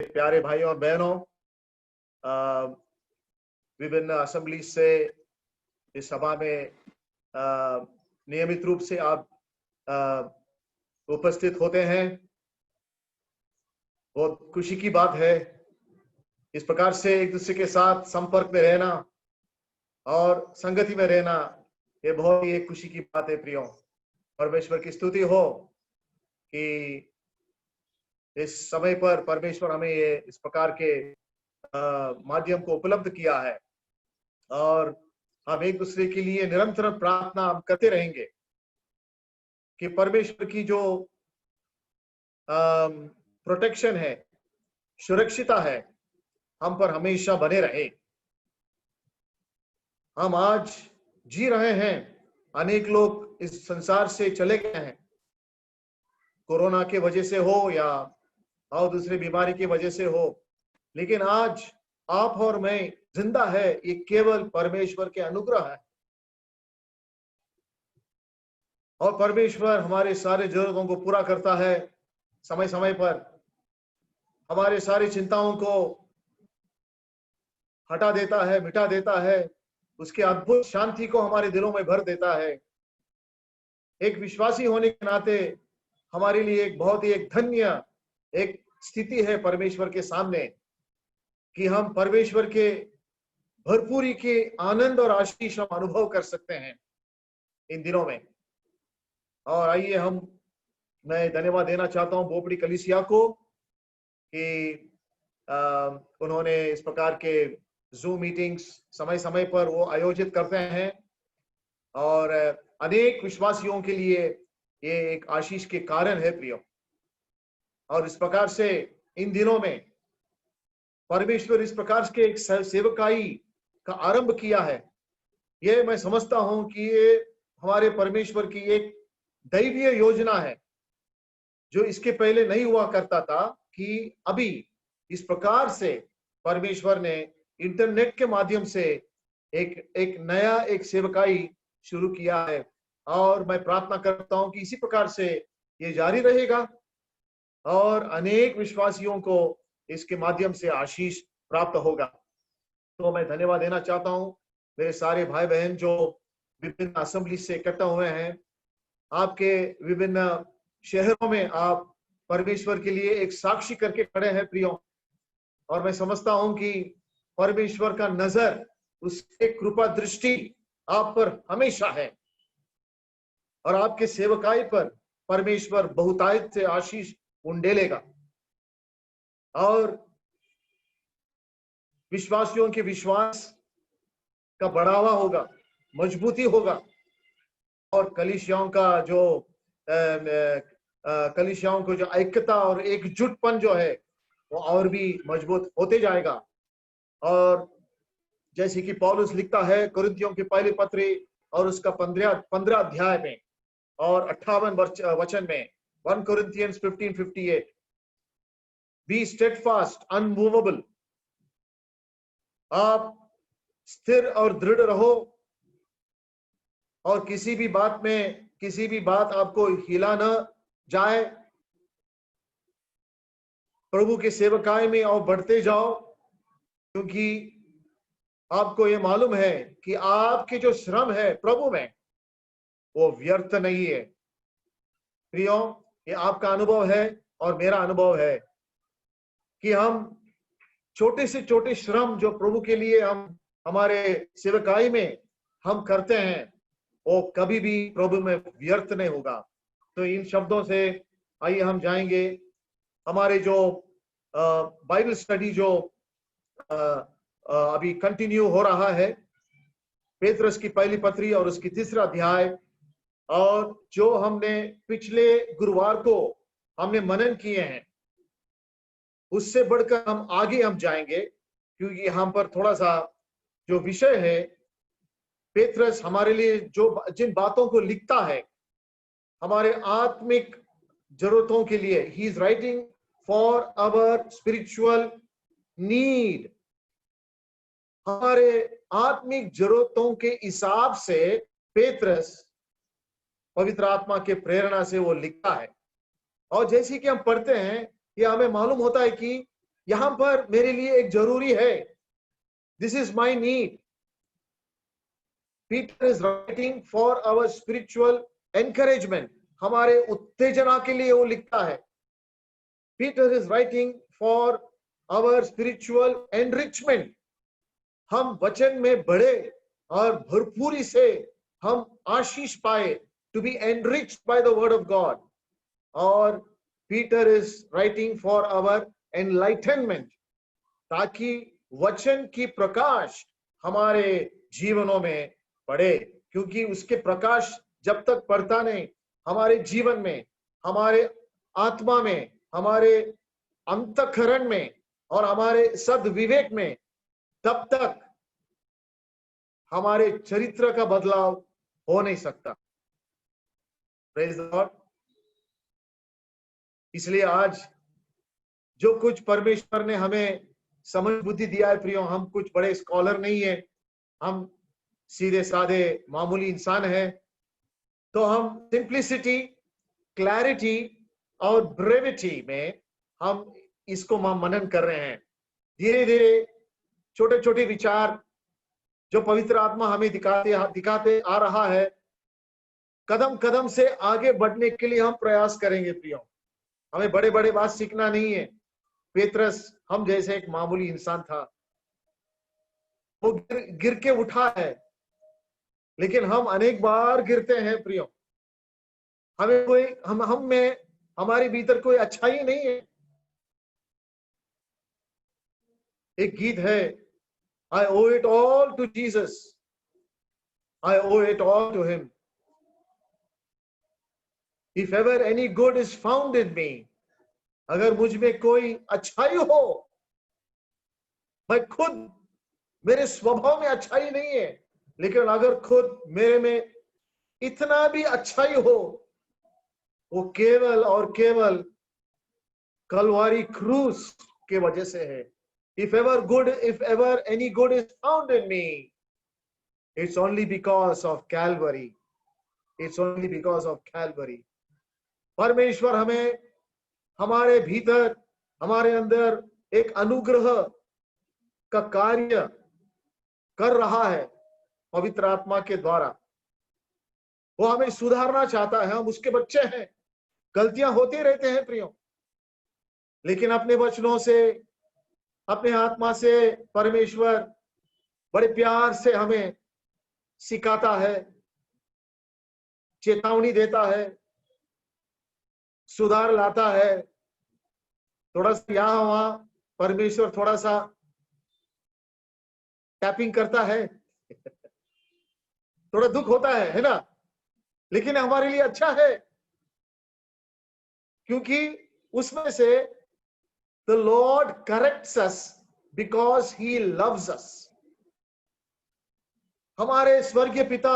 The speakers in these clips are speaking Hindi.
प्यारे भाइयों और बहनों, विभिन्न असेंबली से इस सभा में नियमित रूप से आप उपस्थित होते हैं। बहुत खुशी की बात है इस प्रकार से एक दूसरे के साथ संपर्क में रहना और संगति में रहना। ये बहुत ही एक खुशी की बात है प्रियो। परमेश्वर की स्तुति हो कि इस समय पर परमेश्वर हमें ये इस प्रकार के माध्यम को उपलब्ध किया है और हम एक दूसरे के लिए निरंतर प्रार्थना हम करते रहेंगे कि परमेश्वर की जो प्रोटेक्शन है, सुरक्षिता है, हम पर हमेशा बने रहे। हम आज जी रहे हैं, अनेक लोग इस संसार से चले गए हैं, कोरोना के वजह से हो या और दूसरी बीमारी की वजह से हो, लेकिन आज आप और मैं जिंदा है, ये केवल परमेश्वर के अनुग्रह है। और परमेश्वर हमारे सारे जरूरतों को पूरा करता है समय समय पर, हमारे सारी चिंताओं को हटा देता है, मिटा देता है, उसके अद्भुत शांति को हमारे दिलों में भर देता है। एक विश्वासी होने के नाते हमारे लिए एक बहुत ही एक धन्य एक स्थिति है परमेश्वर के सामने कि हम परमेश्वर के भरपूरी के आनंद और आशीष हम अनुभव कर सकते हैं इन दिनों में। और आइए मैं धन्यवाद देना चाहता हूं बोपड़ी कलीसिया को कि उन्होंने इस प्रकार के जूम मीटिंग्स समय समय पर वो आयोजित करते हैं और अनेक विश्वासियों के लिए ये एक आशीष के कारण है प्रियो। और इस प्रकार से इन दिनों में परमेश्वर इस प्रकार के एक सेवकाई का आरंभ किया है। ये मैं समझता हूं कि ये हमारे परमेश्वर की एक दैवीय योजना है जो इसके पहले नहीं हुआ करता था, कि अभी इस प्रकार से परमेश्वर ने इंटरनेट के माध्यम से एक नया एक सेवकाई शुरू किया है। और मैं प्रार्थना करता हूं कि इसी प्रकार से ये जारी रहेगा और अनेक विश्वासियों को इसके माध्यम से आशीष प्राप्त होगा। तो मैं धन्यवाद देना चाहता हूं मेरे सारे भाई बहन जो विभिन्न असेंबली से इकट्ठा हुए हैं। आपके विभिन्न शहरों में आप परमेश्वर के लिए एक साक्षी करके खड़े हैं प्रियो। और मैं समझता हूं कि परमेश्वर का नजर, उसके कृपा दृष्टि आप पर हमेशा है और आपके सेवकाई पर परमेश्वर बहुतायत से आशीष उंडेलेगा और विश्वासियों के विश्वास का बढ़ावा होगा, मजबूती होगा और कलीसियाओं को जो ऐक्यता और एकजुटपन जो है वो और भी मजबूत होते जाएगा। और जैसे कि पौलुस लिखता है कुरिन्थियों की पहली पत्री और उसका 15 अध्याय में और 58 वचन में, 1 Corinthians 15:58, बी स्टेडफास्ट अनमूवेबल, आप स्थिर और दृढ़ रहो और किसी भी बात आपको हिला न जाए। प्रभु के सेवकाई में और बढ़ते जाओ, क्योंकि आपको ये मालूम है कि आपके जो श्रम है प्रभु में वो व्यर्थ नहीं है। प्रियो, ये आपका अनुभव है और मेरा अनुभव है कि हम छोटे से छोटे श्रम जो प्रभु के लिए हम हमारे सेवकाई में हम करते हैं वो कभी भी प्रभु में व्यर्थ नहीं होगा। तो इन शब्दों से आइए हम जाएंगे। हमारे जो बाइबल स्टडी जो अभी कंटिन्यू हो रहा है, पेत्रस की पहली पत्री और उसकी 3रा अध्याय, और जो हमने पिछले गुरुवार को हमने मनन किए हैं उससे बढ़कर हम आगे जाएंगे, क्योंकि हम पर थोड़ा सा जो विषय है, पेत्रस हमारे लिए जिन बातों को लिखता है हमारे आत्मिक जरूरतों के लिए, he is writing for our spiritual need. हमारे आत्मिक जरूरतों के हिसाब से पेत्रस पवित्र आत्मा के प्रेरणा से वो लिखता है। और जैसे कि हम पढ़ते हैं, ये हमें मालूम होता है कि यहां पर मेरे लिए एक जरूरी है, this is my need. Peter is writing for our spiritual encouragement, हमारे उत्तेजना के लिए वो लिखता है. Peter is writing for our spiritual enrichment, हम वचन में बढ़े और भरपूरी से हम आशीष पाए, to be enriched by the word of God. और Peter is writing for our enlightenment, ताकि वचन की प्रकाश हमारे जीवनों में पड़े. क्योंकि उसके प्रकाश जब तक पड़ता नहीं हमारे जीवन में, हमारे आत्मा में, हमारे अंतःकरण में और हमारे सद्विवेक में, तब तक हमारे चरित्र का बदलाव हो नहीं सकता. Praise the Lord. इसलिए आज जो कुछ परमेश्वर ने हमें समझ बुद्धि दिया है प्रियो, हम कुछ बड़े स्कॉलर नहीं है, हम सीधे साधे मामूली इंसान हैं. तो हम सिंप्लिसिटी, क्लैरिटी और ब्रेविटी में हम इसको मनन कर रहे हैं. धीरे धीरे छोटे छोटे विचार जो पवित्र आत्मा हमें दिखाते आ रहा है, कदम कदम से आगे बढ़ने के लिए हम प्रयास करेंगे प्रियो. हमें बड़े बड़े बात सीखना नहीं है. पेत्रस हम जैसे एक मामूली इंसान था, वो गिर के उठा है, लेकिन हम अनेक बार गिरते हैं प्रियो. हमें कोई हम में हमारे भीतर कोई अच्छाई नहीं है. एक गीत है, I owe it all to Jesus, I owe it all to him. If ever any good is found in me, अगर मुझ में कोई अच्छाई हो, मैं खुद, मेरे स्वभाव में अच्छाई नहीं है, लेकिन अगर खुद मेरे में इतना भी अच्छाई हो, वो केवल और केवल कलवारी क्रूस के वजह से है. If ever any good is found in me, it's only because of Calvary. It's only because of Calvary. परमेश्वर हमें, हमारे भीतर, हमारे अंदर एक अनुग्रह का कार्य कर रहा है पवित्र आत्मा के द्वारा. वो हमें सुधारना चाहता है. हम उसके बच्चे हैं, गलतियां होती रहते हैं प्रियो, लेकिन अपने वचनों से, अपने आत्मा से परमेश्वर बड़े प्यार से हमें सिखाता है, चेतावनी देता है, सुधार लाता है. थोड़ा सा यहां वहां परमेश्वर थोड़ा सा टैपिंग करता है, थोड़ा दुख होता है ना, लेकिन हमारे लिए अच्छा है, क्योंकि उसमें से The Lord corrects us because he loves us. हमारे स्वर्गीय पिता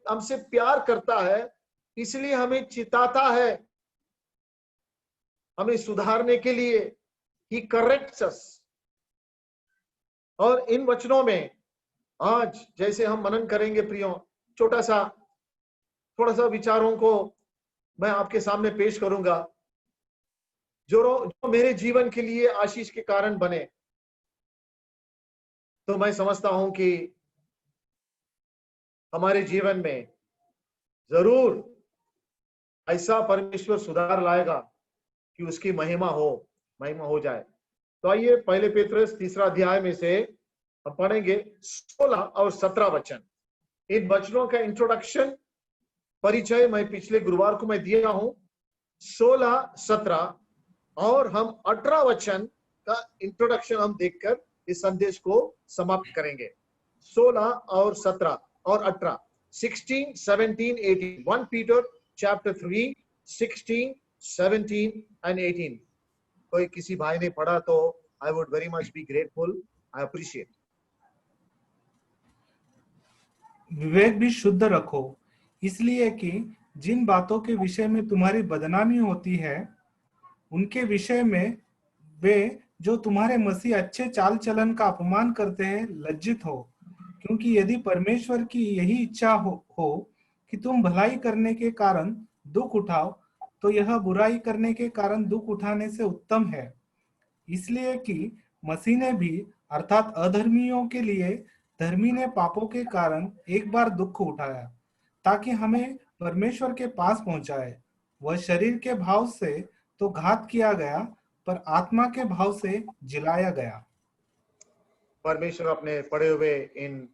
हमसे प्यार करता है, इसलिए हमें चिताता है, हमें सुधारने के लिए. He corrects us. और इन वचनों में आज जैसे हम मनन करेंगे प्रियो, थोड़ा सा विचारों को मैं आपके सामने पेश करूंगा, जो मेरे जीवन के लिए आशीष के कारण बने. तो मैं समझता हूं कि हमारे जीवन में जरूर ऐसा परमेश्वर सुधार लाएगा कि उसकी महिमा हो जाए. तो आइए पहले पेत्रस 3 अध्याय में से हम पढ़ेंगे 16 और 17 वचन. इन वचनों का इंट्रोडक्शन, परिचय मैं पिछले गुरुवार को मैं दिया हूं. 16, 17 और हम 18 वचन का इंट्रोडक्शन हम देखकर इस संदेश को समाप्त करेंगे. 16 और 17 और 18, 16, 17, 18. 1 Peter chapter 3, 16, 17 and 18. कोई किसी भाई ने पढ़ा तो I would very much be grateful. I appreciate. विवेक भी शुद्ध रखो, इसलिए कि जिन बातों के विषय में तुम्हारी बदनामी होती है, उनके विषय में वे जो तुम्हारे मसीह अच्छे चाल चलन का अपमान करते हैं लज्जित हो. क्योंकि यदि परमेश्वर की यही इच्छा हो कि तुम भलाई करने के कारण दुख उठाओ, तो यह बुराई करने के कारण दुख उठाने से उत्तम है. इसलिए कि मसीह ने भी अर्थात अधर्मियों के लिए धर्मी ने पापों के कारण एक बार दुख उठाया ताकि हमें परमेश्वर के पास पहुंचाए। वह शरीर के भाव से तो घात किया गया पर आत्मा के भाव से जिलाया गया। परमेश्वर अपने पढ़े हुए इन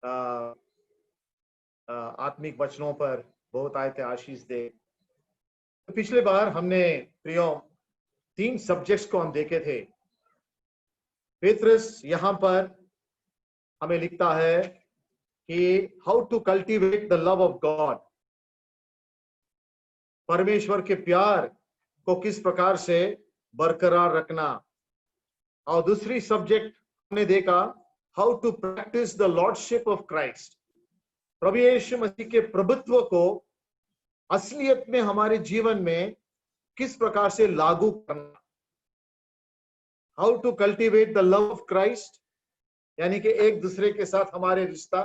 आ, आत्मिक वचनों पर बहुत आयते आशीष दे। तो पिछले बार हमने प्रियो 3 सब्जेक्ट्स को हम देखे थे। पेत्रस यहां पर हमें लिखता है कि how to cultivate the love of God, परमेश्वर के प्यार को किस प्रकार से बरकरार रखना। और दूसरी सब्जेक्ट हमने देखा how to practise the lordship of Christ, प्रभु यीशु मसीह के प्रभुत्व को असलियत में हमारे जीवन में किस प्रकार से लागू करना। How to cultivate the love of Christ, यानी कि एक दूसरे के साथ हमारे रिश्ता।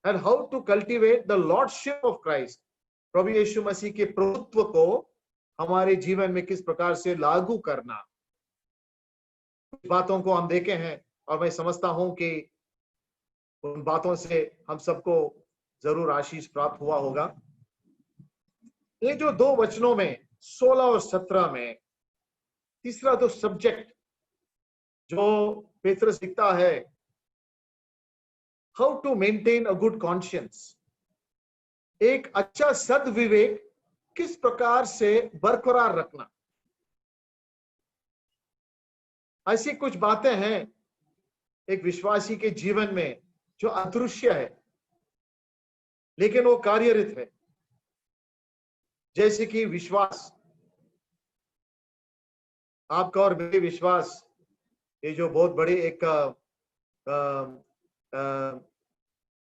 And how to cultivate the lordship of Christ, प्रभु यीशु मसीह के प्रभुत्व को हमारे जीवन में किस प्रकार से लागू करना। कुछ बातों को हम देखे हैं और मैं समझता हूं कि उन बातों से हम सबको जरूर आशीष प्राप्त हुआ होगा। ये जो 2 वचनों में 16 और 17 में तीसरा तो सब्जेक्ट जो पेत्रस लिखता है, how to maintain a good conscience, एक अच्छा सद्विवेक किस प्रकार से बरकरार रखना। ऐसी कुछ बातें हैं एक विश्वासी के जीवन में जो अदृश्य है लेकिन वो कार्यरत है, जैसे कि विश्वास। आपका और मेरे विश्वास, ये जो बहुत बड़े एक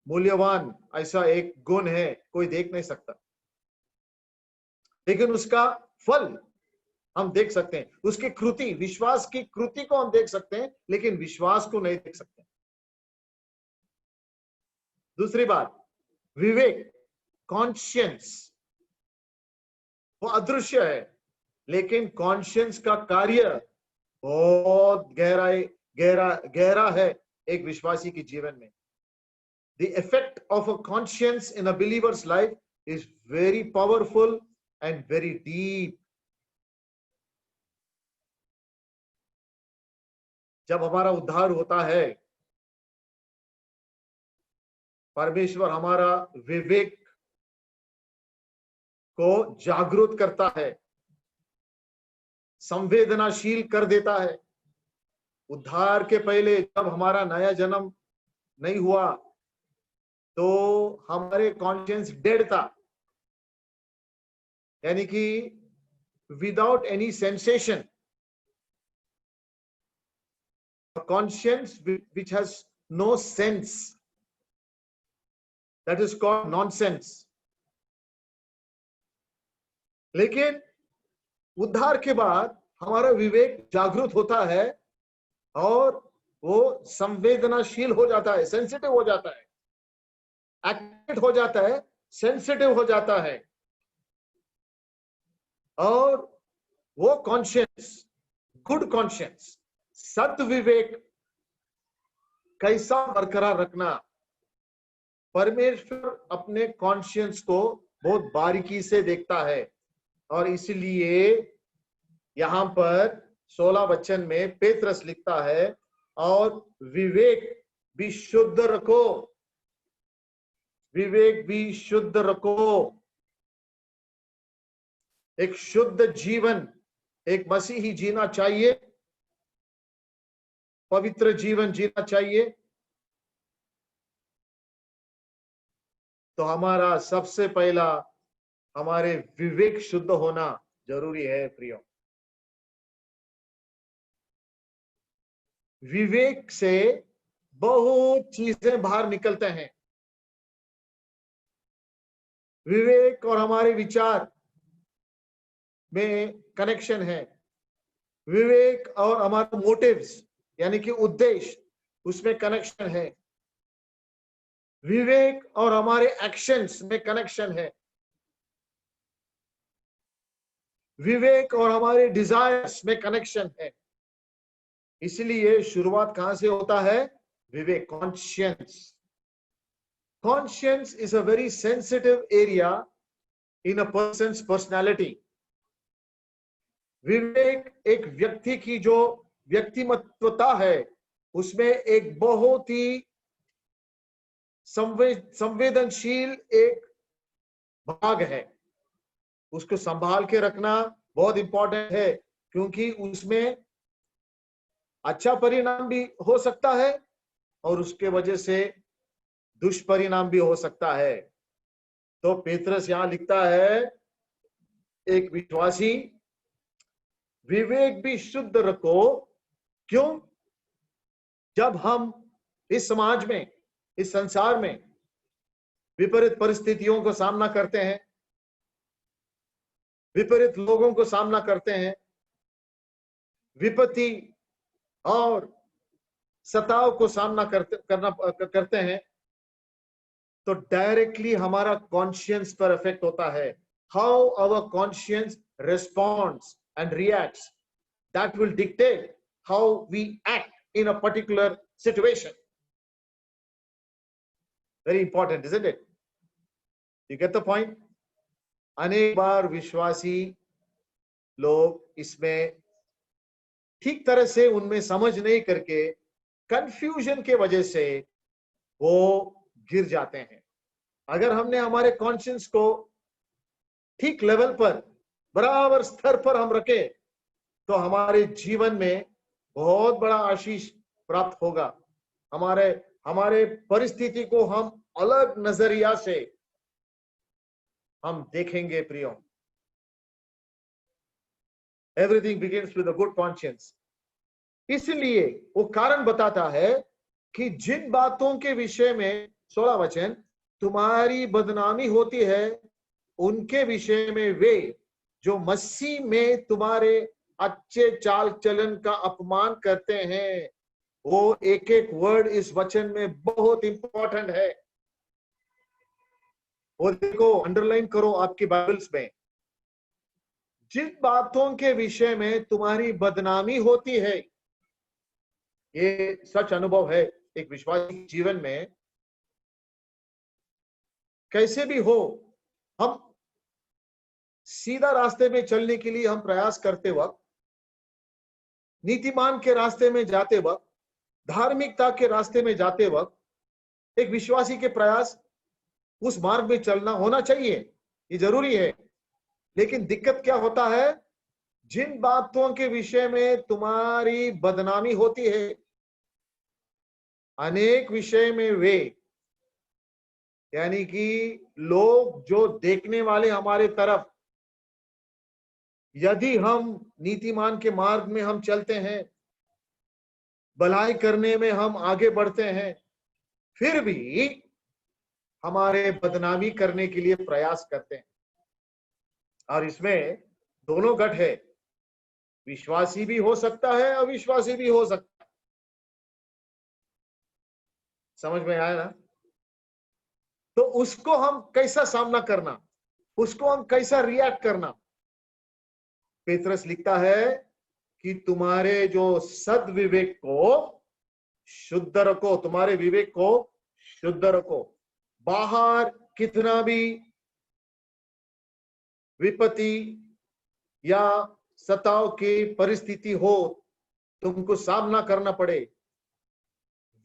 मूल्यवान ऐसा एक गुण है, कोई देख नहीं सकता, लेकिन उसका फल हम देख सकते हैं। उसकी कृति, विश्वास की कृति को हम देख सकते हैं लेकिन विश्वास को नहीं देख सकते। दूसरी बात, विवेक, कॉन्शियंस, वो अदृश्य है लेकिन कॉन्शियंस का कार्य बहुत गहरा है एक विश्वासी के जीवन में। The effect of a conscience in a believer's life is very powerful and very deep. जब हमारा उद्धार होता है, परमेश्वर हमारा विवेक को जागरूक करता है, संवेदनाशील कर देता है। उद्धार के पहले जब हमारा नया जन्म नहीं हुआ तो हमारे कॉन्शियंस डेड था, यानी कि without any sensation. Conscience which has no sense, that is called nonsense. लेकिन उद्धार के बाद हमारा विवेक जागरूक होता है और वो संवेदनाशील हो जाता है, सेंसिटिव हो जाता है, एक्टिव हो जाता है, सेंसिटिव हो जाता है। और वो कॉन्शियंस, गुड कॉन्शियंस, सद्विवेक कैसा बरकरार रखना, परमेश्वर अपने कॉन्शियंस को बहुत बारीकी से देखता है। और इसलिए यहां पर 16 वचन में पेत्रस लिखता है, और विवेक भी शुद्ध रखो, विवेक भी शुद्ध रखो। एक शुद्ध जीवन एक मसीही जीना चाहिए, पवित्र जीवन जीना चाहिए। तो हमारा सबसे पहला हमारे विवेक शुद्ध होना जरूरी है प्रियो। विवेक से बहुत चीजें बाहर निकलते हैं। विवेक और हमारे विचार में कनेक्शन है, विवेक और हमारे मोटिव्स यानी कि उद्देश्य, उसमें कनेक्शन है, विवेक और हमारे एक्शंस में कनेक्शन है। विवेक और हमारे डिजायर्स में कनेक्शन है। इसलिए शुरुआत कहां से होता है? विवेक, conscience. Conscience is a very sensitive area in a person's personality. विवेक एक व्यक्ति की जो व्यक्तिमत्वता है उसमें एक बहुत ही संवेदनशील एक भाग है। उसको संभाल के रखना बहुत इंपॉर्टेंट है, क्योंकि उसमें अच्छा परिणाम भी हो सकता है और उसके वजह से दुष्परिणाम भी हो सकता है। तो पेत्रस यहां लिखता है, एक विश्वासी विवेक भी शुद्ध रखो। क्यों? जब हम इस समाज में, इस संसार में विपरीत परिस्थितियों को सामना करते हैं, विपरीत लोगों को सामना करते हैं, विपत्ति और सताव को सामना करते हैं, तो डायरेक्टली हमारा कॉन्शियंस पर इफेक्ट होता है। How our conscience responds and reacts, that will dictate how we act in a particular situation. Very important, isn't it? You get the point? अनेक बार विश्वासी लोग इसमें ठीक तरह से उनमें समझ नहीं करके कंफ्यूजन के वजह से वो गिर जाते हैं। अगर हमने हमारे कॉन्शियंस को ठीक लेवल पर, बराबर स्तर पर हम रखे, तो हमारे जीवन में बहुत बड़ा आशीष प्राप्त होगा। हमारे परिस्थिति को हम अलग नजरिया से हम देखेंगे। प्रियो, everything begins with a good conscience. इसलिए वो कारण बताता है कि जिन बातों के विषय में, 16 वचन, तुम्हारी बदनामी होती है, उनके विषय में वे जो मसीह में तुम्हारे अच्छे चाल चलन का अपमान करते हैं। वो एक एक वर्ड इस वचन में बहुत इंपॉर्टेंट है। वो देखो, अंडरलाइन करो आपकी बाइबल्स में। जिन बातों के विषय में तुम्हारी बदनामी होती है, ये सच अनुभव है एक विश्वासी जीवन में। कैसे भी हो, हम सीधा रास्ते में चलने के लिए हम प्रयास करते वक्त, नीतिमान के रास्ते में जाते वक्त, धार्मिकता के रास्ते में जाते वक्त, एक विश्वासी के प्रयास उस मार्ग में चलना होना चाहिए, ये जरूरी है। लेकिन दिक्कत क्या होता है? जिन बातों के विषय में तुम्हारी बदनामी होती है, अनेक विषय में वे, यानी कि लोग जो देखने वाले हमारे तरफ, यदि हम नीतिमान के मार्ग में हम चलते हैं, भलाई करने में हम आगे बढ़ते हैं, फिर भी हमारे बदनामी करने के लिए प्रयास करते हैं। और इसमें दोनों गट है, विश्वासी भी हो सकता है, अविश्वासी भी हो सकता है। समझ में आया ना? तो उसको हम कैसा सामना करना, उसको हम कैसा रिएक्ट करना। पेत्रस लिखता है कि तुम्हारे जो सद्विवेक को शुद्ध रखो, तुम्हारे विवेक को शुद्ध रखो। बाहर कितना भी विपत्ति या सताव की परिस्थिति हो, तुमको सामना करना पड़े,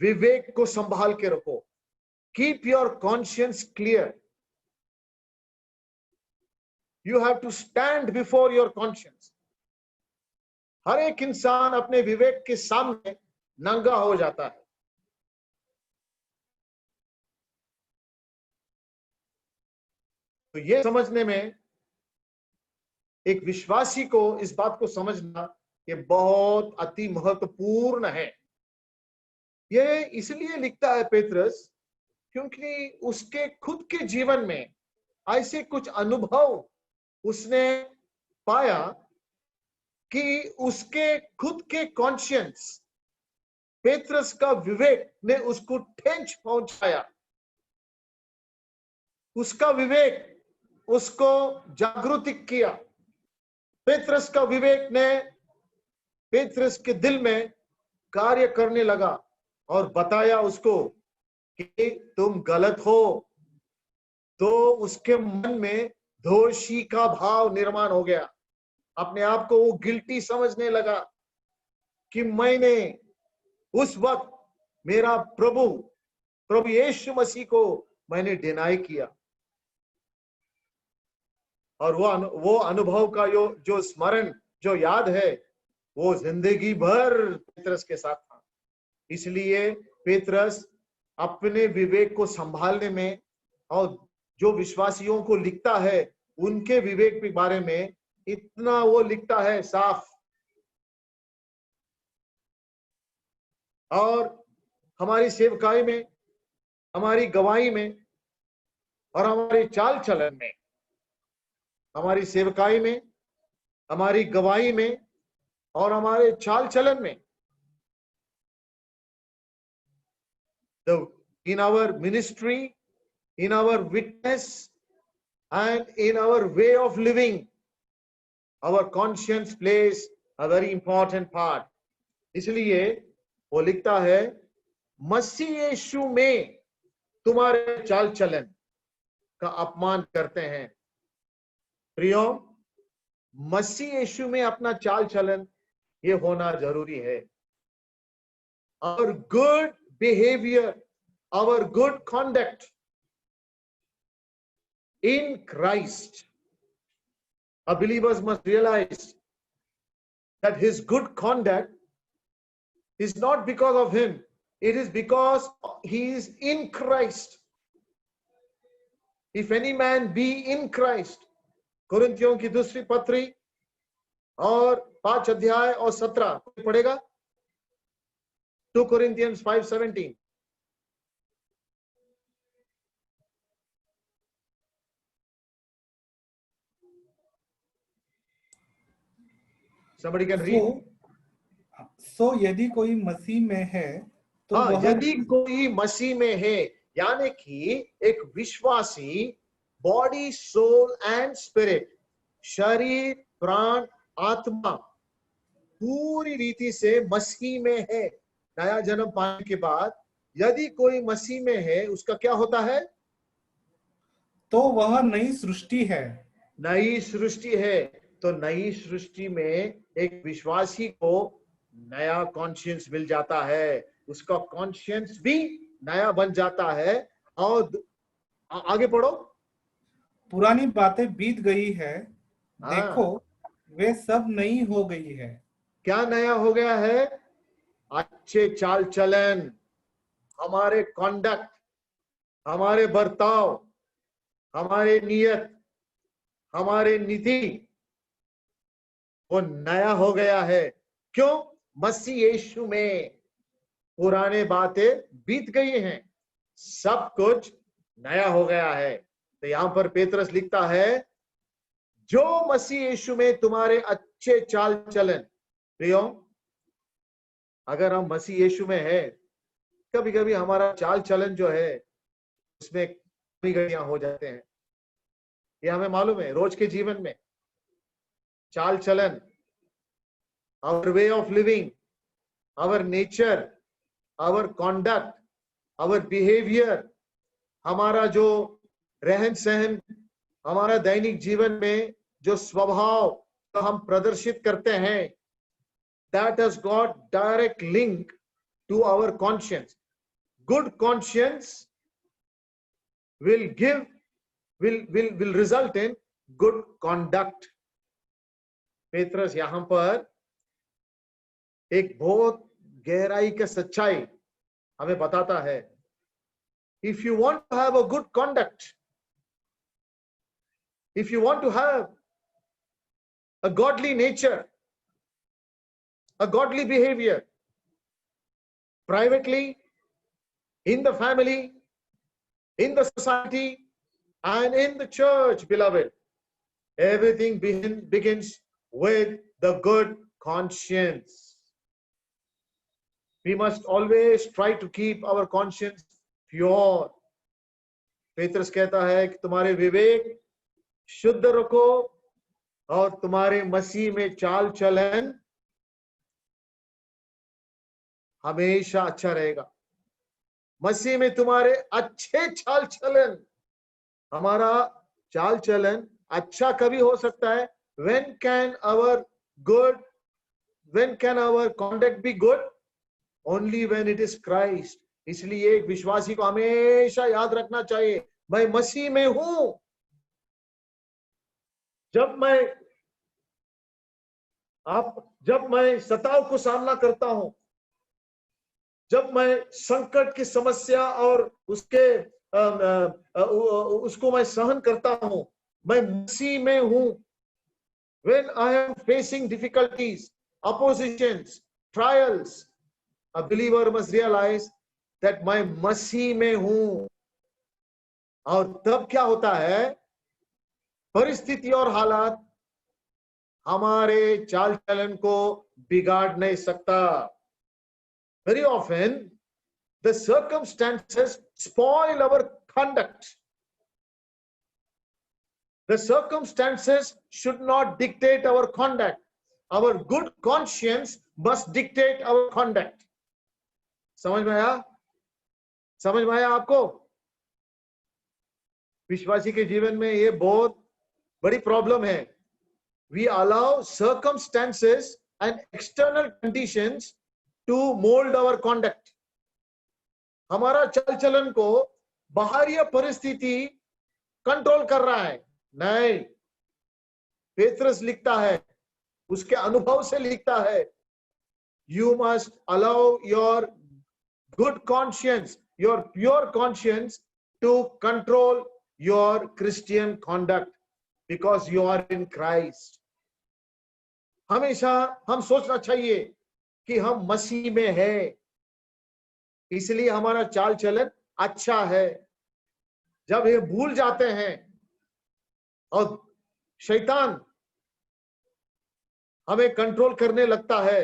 विवेक को संभाल के रखो। Keep your conscience clear. You have to stand before your conscience. हर एक इंसान अपने विवेक के सामने नंगा हो जाता है। तो ये समझने में, एक विश्वासी को इस बात को समझना ये बहुत अति महत्वपूर्ण है। ये इसलिए लिखता है पेत्रस, क्योंकि उसके खुद के जीवन में ऐसे कुछ अनुभव उसने पाया कि उसके खुद के कॉन्शियंस, पेत्रस का विवेक ने उसको ठेंच पहुंचाया। उसका विवेक उसको जागृत किया। पेत्रस का विवेक ने पेत्रस के दिल में कार्य करने लगा और बताया उसको कि तुम गलत हो। तो उसके मन में दोषी का भाव निर्माण हो गया। अपने आप को वो गिल्टी समझने लगा कि मैंने उस वक्त मेरा प्रभु यीशु मसीह को मैंने डिनाई किया। और वो अनुभव का जो स्मरण, जो याद है, वो जिंदगी भर पेत्रस के साथ था। इसलिए पेत्रस अपने विवेक को संभालने में और जो विश्वासियों को लिखता है उनके विवेक के बारे में इतना वो लिखता है साफ। और हमारी सेवकाई में, हमारी गवाही में और हमारी चाल चलन में, हमारी सेवकाई में, हमारी गवाही में और हमारे चाल चलन में, in our ministry, in our witness and in our way of living, our conscience plays a very important part. इसलिए वो लिखता है, मसीह यीशु में तुम्हारे चाल चलन का अपमान करते हैं। प्रियो, मसीह यीशु में अपना चाल चलन ये होना जरूरी है। Our good behavior, our good conduct in Christ. A believers must realize that his good conduct is not because of him, it is because he is in Christ. If any man be in Christ, कुरिन्थियों की दूसरी पत्री और 5 अध्याय और 17 पढ़ेगा, 2 Corinthians 5:17. Somebody can read. सो यदि कोई मसीह में है तो वह, यदि कोई मसीह में है, यानी कि एक विश्वासी बॉडी, सोल एंड स्पिरिट, शरीर, प्राण, आत्मा पूरी रीति से मसीह में है। नया जन्म पाने के बाद यदि कोई मसीह में है, उसका क्या होता है? तो वह नई सृष्टि है। नई सृष्टि है। तो नई सृष्टि में एक विश्वासी को नया कॉन्शियंस मिल जाता है, उसका कॉन्शियंस भी नया बन जाता है। और आगे पढ़ो। पुरानी बातें बीत गई है, देखो वे सब नई हो गई है। क्या नया हो गया है? अच्छे चाल चलन, हमारे कॉन्डक्ट, हमारे बर्ताव, हमारे नियत, हमारे नीति, वो नया हो गया है। क्यों? मसीह यीशु में पुराने बातें बीत गई हैं, सब कुछ नया हो गया है। तो यहां पर पेत्रस लिखता है, जो मसीह यीशु में तुम्हारे अच्छे चाल चलन। प्रियो, अगर हम मसीह यीशु में है, कभी कभी हमारा चाल चलन जो है उसमें गड़बड़ियां हो जाते हैं। ये हमें मालूम है। रोज के जीवन में चाल चलन, our way of living, our nature, our conduct, our behavior, हमारा जो रहन सहन, हमारा दैनिक जीवन में जो स्वभाव तो हम प्रदर्शित करते हैं, that has got direct link to our conscience. Good conscience will result in good conduct. Petrus यहां पर एक बहुत गहराई का सच्चाई हमें बताता है। If you want to have a good conduct, if you want to have a godly nature, a godly behavior, privately, in the family, in the society, and in the church, beloved, everything begins with the good conscience. We must always try to keep our conscience pure. Petrus कहता है कि तुम्हारे विवेक शुद्ध रखो और तुम्हारे मसीह में चाल चलन हमेशा अच्छा रहेगा। मसीह में तुम्हारे अच्छे चाल चलन, हमारा चाल चलन अच्छा कभी हो सकता है? when can our conduct be good? Only when it is Christ. इसलिए एक विश्वासी को हमेशा याद रखना चाहिए, मैं मसीह में हूं। जब मैं सताव को सामना करता हूं, जब मैं संकट की समस्या और उसको मैं सहन करता हूं, मैं मसीह में हूं। when I am facing difficulties, oppositions, trials, a believer must realize that मैं मसीह में हूं। और तब क्या होता है? परिस्थिति और हालात हमारे चाल चलन को बिगाड़ नहीं सकता। Very often the circumstances spoil our conduct. The circumstances should not dictate our conduct. Our good conscience must dictate our conduct. समझ में आया? समझ में आया आपको? विश्वासी के जीवन में ये बहुत बड़ी प्रॉब्लम है। We allow circumstances and external conditions to mold our conduct. हमारा चाल चलन को बाहरी परिस्थिति कंट्रोल कर रहा है। नहीं, पेत्रस लिखता है, उसके अनुभव से लिखता है, you must allow your good conscience, your pure conscience to control your Christian conduct because you are in Christ. हमेशा हम सोचना चाहिए कि हम मसीह में हैं, इसलिए हमारा चाल चलन अच्छा है। जब ये भूल जाते हैं और शैतान हमें कंट्रोल करने लगता है,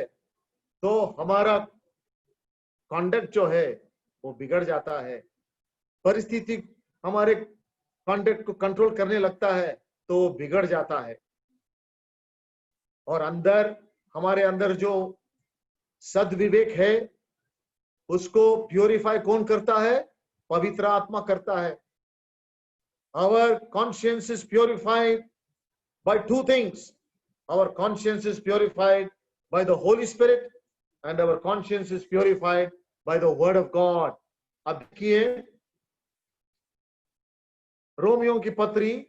तो हमारा कॉन्डक्ट जो है वो बिगड़ जाता है। परिस्थिति हमारे कॉन्डक्ट को कंट्रोल करने लगता है तो वो बिगड़ जाता है। और हमारे अंदर जो सद्विवेक है उसको प्यूरिफाई कौन करता है? पवित्र आत्मा करता है। Our conscience is purified by two things. Our conscience is purified by the Holy Spirit and our conscience is purified by the Word of God. अब देखिए रोमियों की पत्री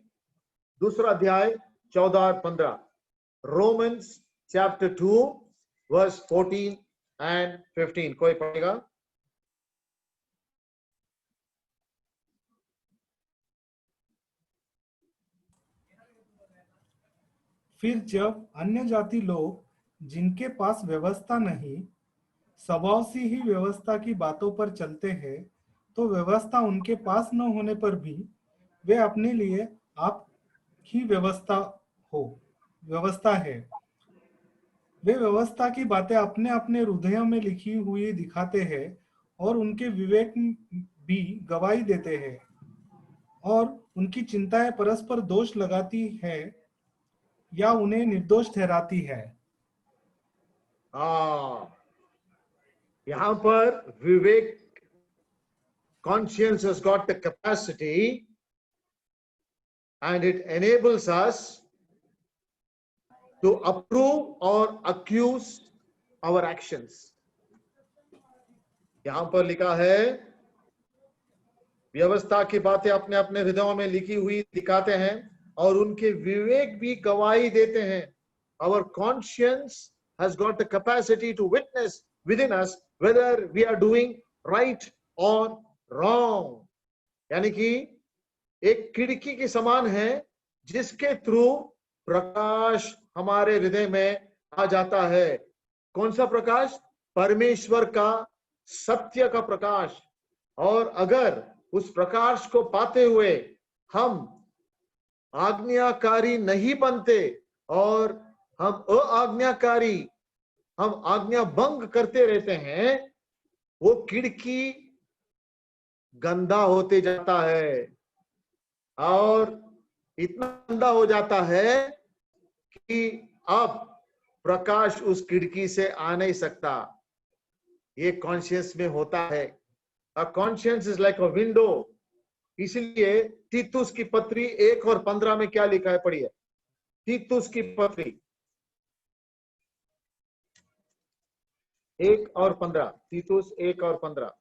2 अध्याय 14 और 15। Romans chapter 2 verse 14 and 15। कोई पढ़ेगा? फिर जब अन्य जाति लोग जिनके पास व्यवस्था नहीं, स्वभाव से ही व्यवस्था की बातों पर चलते हैं, तो व्यवस्था उनके पास न होने पर भी वे अपने लिए आप ही व्यवस्था है। वे व्यवस्था की बातें अपने अपने हृदयों में लिखी हुई दिखाते हैं और उनके विवेक भी गवाही देते हैं और उनकी चिंताएं परस्पर दोष लगाती है या उन्हें निर्दोष ठहराती है। यहाँ पर विवेक, conscience has got the capacity and it enables us to approve or accuse our actions. यहाँ पर लिखा है व्यवस्था की बातें अपने अपने हृदयों में लिखी हुई दिखाते हैं और उनके विवेक भी गवाही देते हैं। Our conscience has got the capacity to witness within us whether we are doing right or wrong. यानी कि एक खिड़की के समान है जिसके थ्रू प्रकाश हमारे हृदय में आ जाता है। कौन सा प्रकाश? परमेश्वर का सत्य का प्रकाश। और अगर उस प्रकाश को पाते हुए हम आज्ञाकारी नहीं बनते और हम अआज्ञाकारी, हम आज्ञा भंग करते रहते हैं, वो खिड़की गंदा होते जाता है और इतना गंदा हो जाता है कि अब प्रकाश उस खिड़की से आ नहीं सकता। ये कॉन्शियस में होता है। A conscious is like a window. इसलिए तीतुस की पत्री 1 और 15 में क्या लिखा है, पढ़िए। तीतुस की पत्री 1 और 15, तीतुस 1 और 15।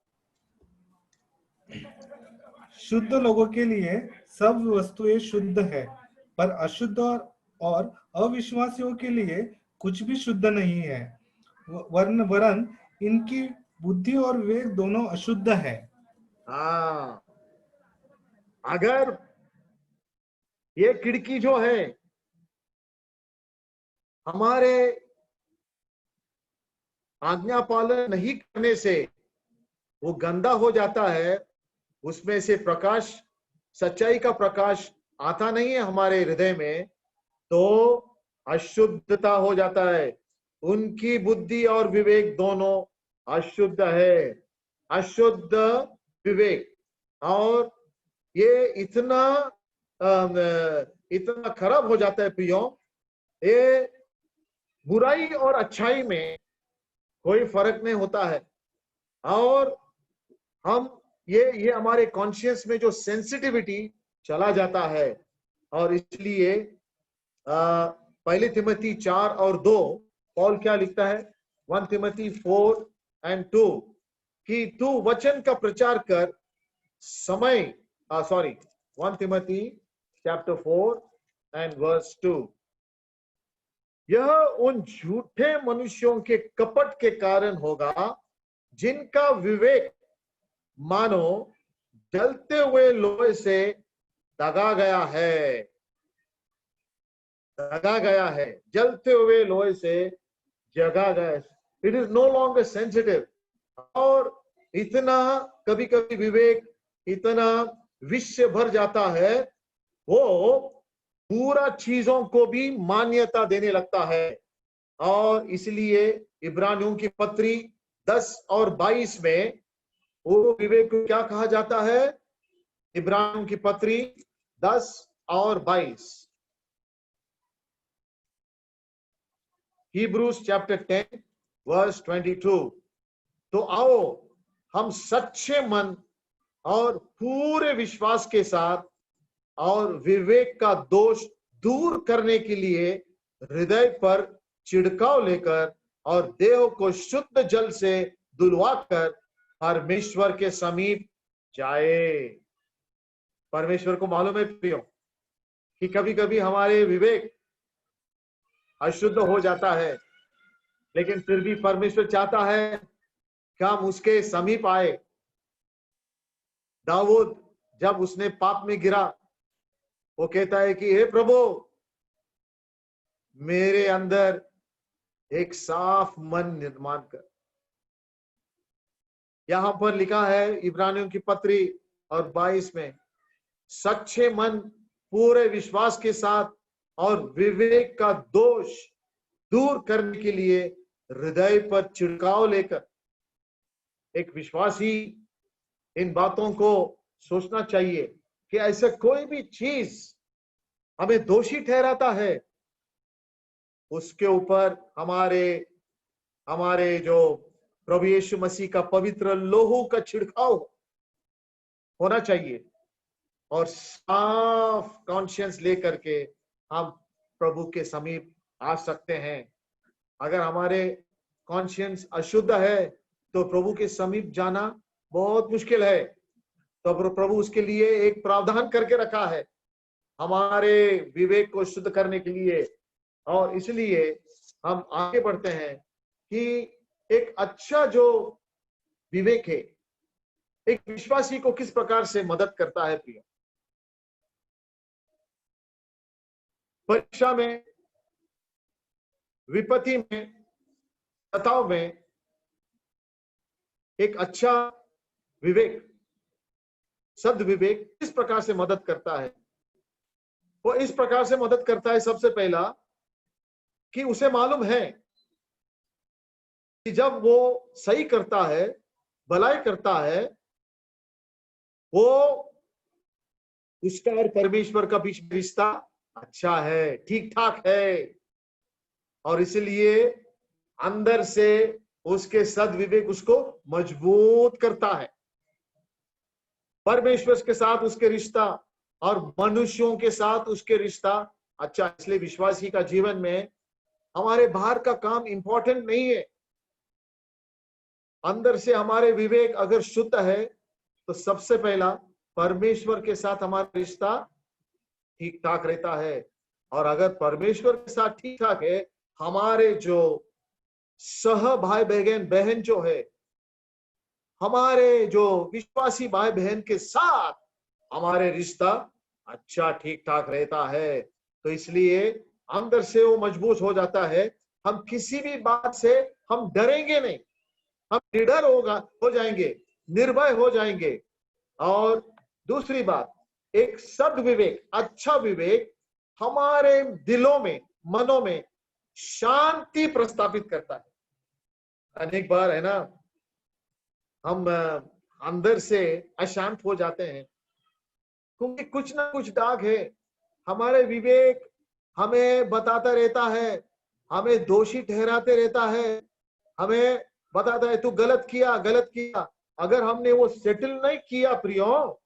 शुद्ध लोगों के लिए सब वस्तुएं शुद्ध है, पर अशुद्ध और अविश्वासियों के लिए कुछ भी शुद्ध नहीं है। वरन इनकी बुद्धि और विवेक दोनों अशुद्ध है। हाँ, अगर ये खिड़की जो है हमारे आज्ञा पालन नहीं करने से वो गंदा हो जाता है, उसमें से प्रकाश, सच्चाई का प्रकाश आता नहीं है हमारे हृदय में, तो अशुद्धता हो जाता है। उनकी बुद्धि और विवेक दोनों अशुद्ध है। अशुद्ध विवेक। और ये इतना खराब हो जाता है प्रियो। ये बुराई और अच्छाई में कोई फर्क नहीं होता है। और हम ये हमारे कॉन्शियस में जो सेंसिटिविटी चला जाता है। और इसलिए पहले तिमोथी 4 और 2 पॉल क्या लिखता है, 1 तिमोथी 4 and 2, कि तू वचन का प्रचार कर समय 1 तिमोथी chapter 4 and verse 2। यह उन झूठे मनुष्यों के कपट के कारण होगा जिनका विवेक मानो जलते हुए लोहे से दगा गया है। दगा गया है, जलते हुए लोहे से जगा गया। It is no longer sensitive. और इतना कभी कभी विवेक इतना विश्व भर जाता है, वो पूरा चीजों को भी मान्यता देने लगता है। और इसलिए इब्रानियों की पत्री 10 और 22 में वो विवेक को क्या कहा जाता है? इब्रानियों की पत्री 10 और 22। Hebrews chapter 10 verse 22। तो आओ हम सच्चे मन और पूरे विश्वास के साथ और विवेक का दोष दूर करने के लिए हृदय पर छिड़काव लेकर और देह को शुद्ध जल से धुलवाकर परमेश्वर के समीप जाए। परमेश्वर को मालूम है प्रियो कि कभी कभी हमारे विवेक अशुद्ध हो जाता है, लेकिन फिर भी परमेश्वर चाहता है कि हम उसके समीप आए। दाऊद जब उसने पाप में गिरा, वो कहता है कि हे प्रभु, मेरे अंदर एक साफ मन निर्माण कर। यहां पर लिखा है इब्रानियों की पत्री और 22 में, सच्चे मन पूरे विश्वास के साथ और विवेक का दोष दूर करने के लिए हृदय पर छिड़काव लेकर। एक विश्वासी इन बातों को सोचना चाहिए कि ऐसा कोई भी चीज हमें दोषी ठहराता है, उसके ऊपर हमारे जो प्रभु यीशु मसीह का पवित्र लोहू का छिड़काव होना चाहिए। और साफ कॉन्शियंस लेकर के हम प्रभु के समीप आ सकते हैं। अगर हमारे कॉन्शियंस अशुद्ध है तो प्रभु के समीप जाना बहुत मुश्किल है। तो प्रभु उसके लिए एक प्रावधान करके रखा है हमारे विवेक को शुद्ध करने के लिए। और इसलिए हम आगे बढ़ते हैं कि एक अच्छा जो विवेक है एक विश्वासी को किस प्रकार से मदद करता है। प्रिय, परीक्षा में, विपत्ति में, तनाव में एक अच्छा विवेक, सद्विवेक किस प्रकार से मदद करता है? वो इस प्रकार से मदद करता है, सबसे पहला कि उसे मालूम है कि जब वो सही करता है, भलाई करता है, वो उसका और परमेश्वर का बीच में रिश्ता अच्छा है, ठीक ठाक है। और इसलिए अंदर से उसके सद्विवेक उसको मजबूत करता है। परमेश्वर के साथ उसके रिश्ता और मनुष्यों के साथ उसके रिश्ता अच्छा। इसलिए विश्वासी का जीवन में हमारे बाहर का काम इंपॉर्टेंट नहीं है। अंदर से हमारे विवेक अगर शुद्ध है तो सबसे पहला परमेश्वर के साथ हमारा रिश्ता ठीक ठाक रहता है। और अगर परमेश्वर के साथ ठीक ठाक है, हमारे जो सह भाई बहन जो है, हमारे जो विश्वासी भाई बहन के साथ हमारे रिश्ता अच्छा ठीक ठाक रहता है, तो इसलिए अंदर से वो मजबूत हो जाता है। हम किसी भी बात से हम डरेंगे नहीं, हम निडर हो जाएंगे, निर्भय हो जाएंगे। और दूसरी बात, एक सद्विवेक, अच्छा विवेक हमारे दिलों में, मनों में शांति प्रस्तापित करता है। अनेक बार है ना, हम अंदर से अशांत हो जाते हैं क्योंकि कुछ ना कुछ दाग है। हमारे विवेक हमें बताता रहता है, हमें दोषी ठहराते रहता है, हमें बताता है तू गलत किया, गलत किया। अगर हमने वो सेटल नहीं किया प्रियो,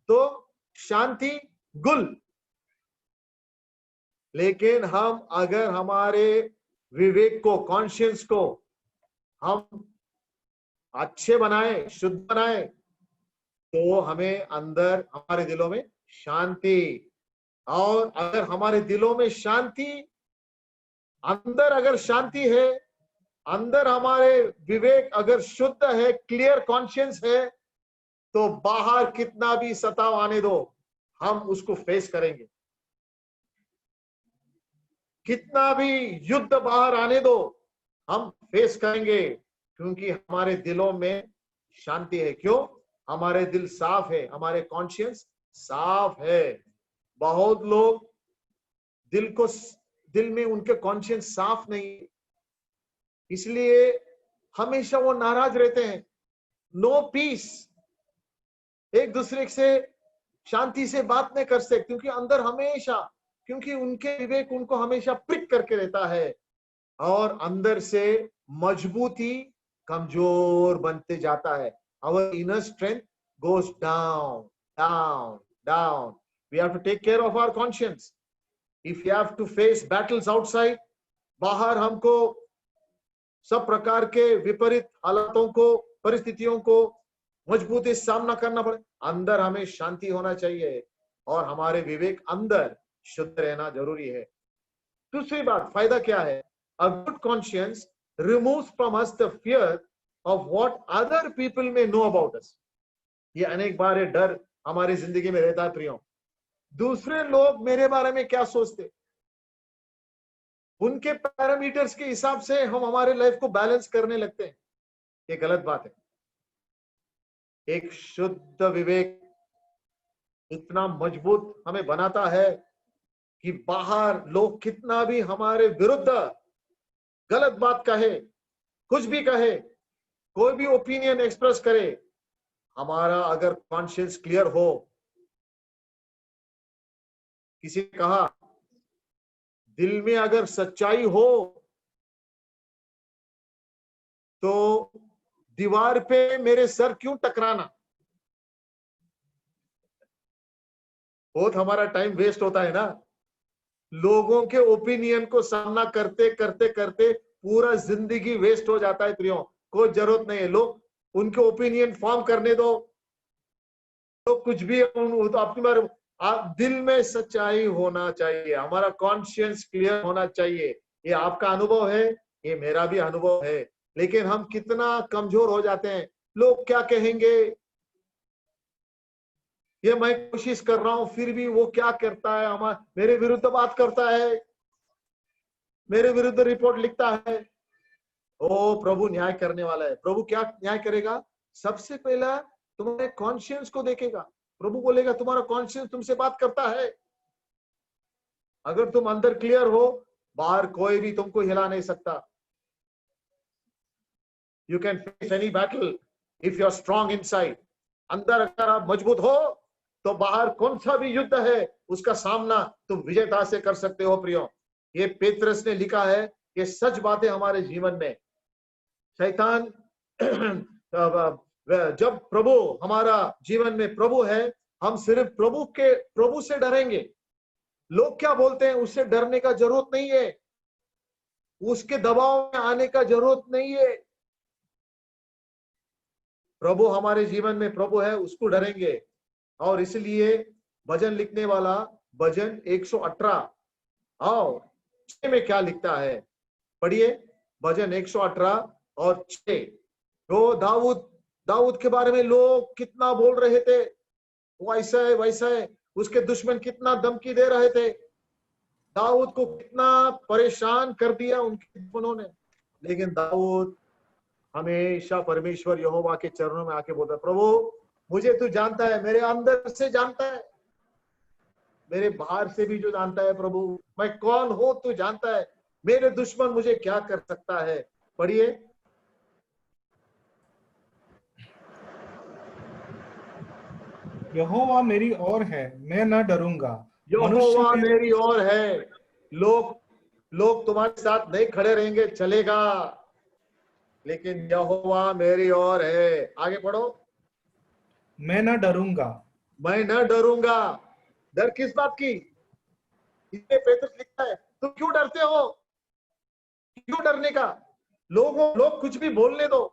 तो शांति गुल। लेकिन हम अगर हमारे विवेक को, कॉन्शियंस को हम अच्छे बनाए, शुद्ध बनाए, तो हमें अंदर, हमारे दिलों में शांति। और अगर हमारे दिलों में शांति, अंदर अगर शांति है, अंदर हमारे विवेक अगर शुद्ध है, क्लियर कॉन्शियंस है, तो बाहर कितना भी सताव आने दो, हम उसको फेस करेंगे। कितना भी युद्ध बाहर आने दो, हम फेस करेंगे, क्योंकि हमारे दिलों में शांति है। क्यों? हमारे दिल साफ है, हमारे कॉन्शियंस साफ है। बहुत लोग दिल में उनके कॉन्शियंस साफ नहीं, इसलिए हमेशा वो नाराज रहते हैं, नो पीस, एक दूसरे से शांति से बात नहीं कर सकते, क्योंकि अंदर हमेशा, क्योंकि उनके विवेक उनको हमेशा प्रिक करके रहता है। और अंदर से मजबूती कमजोर बनते जाता है। Our inner strength goes down down down. We have to take care of our conscience. If you have to face battles outside, बाहर हमको सब प्रकार के विपरीत हालातों को, परिस्थितियों को मजबूती से सामना करना पड़े, अंदर हमें शांति होना चाहिए और हमारे विवेक अंदर शुद्ध रहना जरूरी है। दूसरी बात, फायदा क्या है? A good conscience removes from us the fear of what other people may know about us. ये अनेक बार ये डर हमारी जिंदगी में रहता है प्रियो, दूसरे लोग मेरे बारे में क्या सोचते, उनके पैरामीटर्स के हिसाब से हम हमारे लाइफ को बैलेंस करने लगते हैं। ये गलत बात है। एक शुद्ध विवेक इतना मजबूत हमें बनाता है कि बाहर लोग कितना भी हमारे विरुद्ध गलत बात कहे, कुछ भी कहे, कोई भी ओपिनियन एक्सप्रेस करे, हमारा अगर कॉन्शियंस क्लियर हो, किसी ने कहा दिल में अगर सच्चाई हो तो दीवार पे मेरे सर क्यों टकराना। बहुत हमारा टाइम वेस्ट होता है ना, लोगों के ओपिनियन को सामना करते करते करते पूरा जिंदगी वेस्ट हो जाता है प्रियो। कोई जरूरत नहीं है, लोग उनके ओपिनियन फॉर्म करने दो, तो कुछ भी तो अपनी बार। आप दिल में सच्चाई होना चाहिए, हमारा कॉन्शियंस क्लियर होना चाहिए। ये आपका अनुभव है, ये मेरा भी अनुभव है। लेकिन हम कितना कमजोर हो जाते हैं, लोग क्या कहेंगे, ये मैं कोशिश कर रहा हूं फिर भी वो क्या करता है, मेरे विरुद्ध बात करता है, मेरे विरुद्ध रिपोर्ट लिखता है। ओ प्रभु न्याय करने वाला है। प्रभु क्या न्याय करेगा? सबसे पहला तुम्हारे कॉन्शियंस को देखेगा। प्रभु बोलेगा तुम्हारा कॉन्शियंस तुमसे बात करता है। अगर तुम अंदर क्लियर हो, बाहर कोई भी तुमको हिला नहीं सकता। You can face any battle if you are strong inside. अंदर अगर आप मजबूत हो तो बाहर कौन सा भी युद्ध है उसका सामना तुम विजयता से कर सकते हो प्रियो। ये पेत्रस ने लिखा है, ये सच बातें हमारे जीवन में। शैतान जब प्रभु हमारा जीवन में प्रभु है, हम सिर्फ प्रभु से डरेंगे। लोग क्या बोलते हैं उससे डरने का जरूरत नहीं है, उसके दबाव में आने का जरूरत नहीं है। प्रभु हमारे जीवन में प्रभु है, उसको डरेंगे। और इसलिए भजन लिखने वाला भजन 118 और 6 में क्या लिखता है, पढ़िए। भजन 118 और 6। तो दाऊद के बारे में लोग कितना बोल रहे थे, वो ऐसा है वैसा है, उसके दुश्मन कितना धमकी दे रहे थे, दाऊद को कितना परेशान कर दिया उनके दुश्मनों ने। लेकिन दाऊद हमेशा परमेश्वर यहोवा के चरणों में आके बोलता, प्रभु मुझे तू जानता है, मेरे अंदर से जानता है, मेरे बाहर से भी जो जानता है, प्रभु मैं कौन हूं तू जानता है, मेरे दुश्मन मुझे क्या कर सकता है। पढ़िए। यहोवा मेरी ओर है, मैं न डरूंगा। यहोवा मेरी ओर है। लोग तुम्हारे साथ नहीं खड़े रहेंगे, चलेगा, लेकिन यहोवा मेरी ओर है। आगे पढ़ो। मैं न डरूंगा। मैं न डरूंगा। डर किस बात की? इसमें पेतरुस लिखता है, तुम क्यों डरते हो? क्यों डरने का? लोग कुछ भी बोलने दो,